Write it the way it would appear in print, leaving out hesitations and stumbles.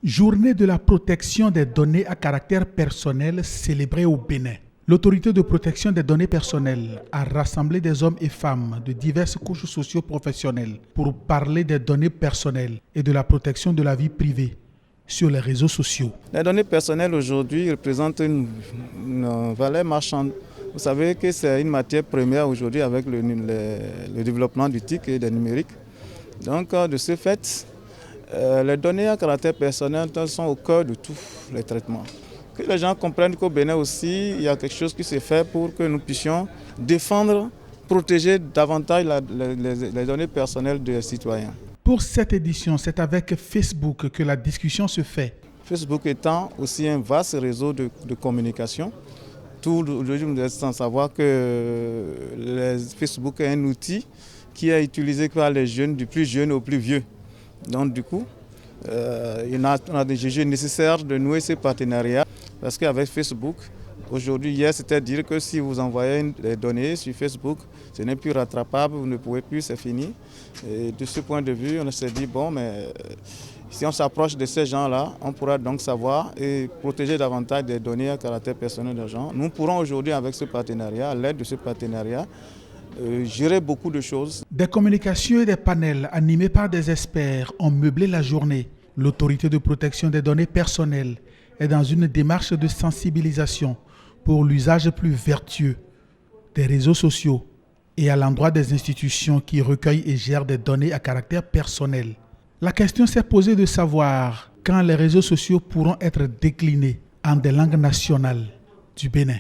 Journée de la protection des données à caractère personnel célébrée au Bénin. L'autorité de protection des données personnelles a rassemblé des hommes et femmes de diverses couches socio-professionnelles pour parler des données personnelles et de la protection de la vie privée sur les réseaux sociaux. Les données personnelles aujourd'hui représentent une valeur marchande. Vous savez que c'est une matière première aujourd'hui avec le développement du TIC et des numériques. Donc de ce fait, les données à caractère personnel sont au cœur de tous les traitements. Que les gens comprennent qu'au Bénin aussi, il y a quelque chose qui se fait pour que nous puissions défendre, protéger davantage les données personnelles des citoyens. Pour cette édition, c'est avec Facebook que la discussion se fait. Facebook étant aussi un vaste réseau de communication, tout aujourd'hui nous laissons savoir que Facebook est un outil qui est utilisé par les jeunes, du plus jeune au plus vieux. Donc du coup, on a des jugé nécessaire de nouer ces partenariats parce qu'avec Facebook, aujourd'hui, hier, c'était dire que si vous envoyez des données sur Facebook, ce n'est plus rattrapable, vous ne pouvez plus, c'est fini. Et de ce point de vue, on s'est dit, bon, mais si on s'approche de ces gens-là, on pourra donc savoir et protéger davantage des données à caractère personnel des gens. Nous pourrons aujourd'hui, avec ce partenariat, à l'aide de ce partenariat, gérer beaucoup de choses. Des communications et des panels animés par des experts ont meublé la journée. L'autorité de protection des données personnelles est dans une démarche de sensibilisation pour l'usage plus vertueux des réseaux sociaux et à l'endroit des institutions qui recueillent et gèrent des données à caractère personnel. La question s'est posée de savoir quand les réseaux sociaux pourront être déclinés en des langues nationales du Bénin.